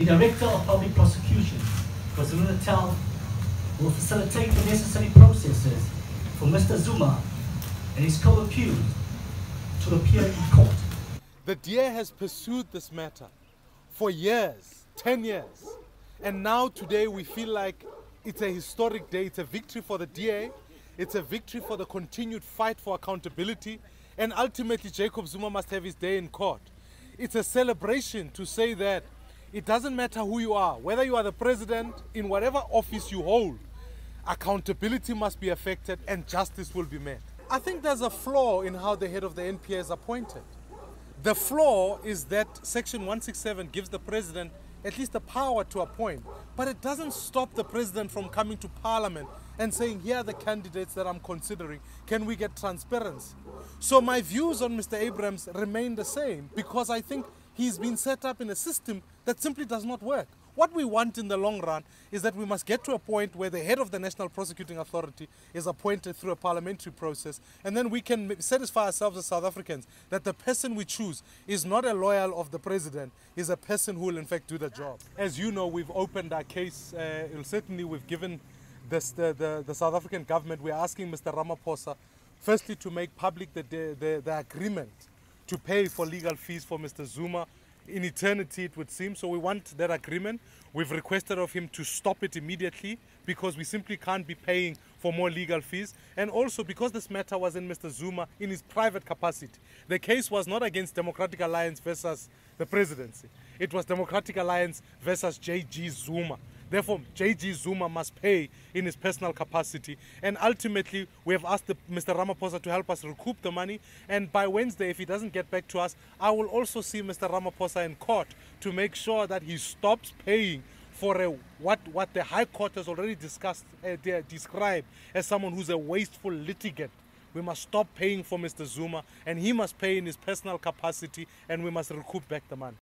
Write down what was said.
The Director of Public Prosecution, President Natal, will facilitate the necessary processes for Mr. Zuma and his co-accused to appear in court. The DA has pursued this matter for years, 10 years. And now today we feel like it's a historic day. It's a victory for the DA. It's a victory for the continued fight for accountability. And ultimately Jacob Zuma must have his day in court. It's a celebration to say that it doesn't matter who you are, whether you are the president, in whatever office you hold, accountability must be affected and justice will be met. I think there's a flaw in how the head of the NPA is appointed. The flaw is that Section 167 gives the president at least the power to appoint, but it doesn't stop the president from coming to Parliament and saying, here are the candidates that I'm considering, can we get transparency? So my views on Mr. Abrams remain the same, because I think he's been set up in a system that simply does not work. What we want in the long run is that we must get to a point where the head of the National Prosecuting Authority is appointed through a parliamentary process, and then we can satisfy ourselves as South Africans that the person we choose is not a loyal of the president, is a person who will in fact do the job. As you know, we've opened our case, certainly we've given this, the South African government, we're asking Mr. Ramaphosa firstly to make public the agreement to pay for legal fees for Mr. Zuma in eternity, it would seem. So we want that agreement. We've requested of him to stop it immediately because we simply can't be paying for more legal fees. And also because this matter was in Mr. Zuma in his private capacity. The case was not against Democratic Alliance versus the presidency. It was Democratic Alliance versus J.G. Zuma. Therefore, J.G. Zuma must pay in his personal capacity. And ultimately, we have asked Mr. Ramaphosa to help us recoup the money. And by Wednesday, if he doesn't get back to us, I will also see Mr. Ramaphosa in court to make sure that he stops paying for what the High Court has already described as someone who's a wasteful litigant. We must stop paying for Mr. Zuma, and he must pay in his personal capacity, and we must recoup back the money.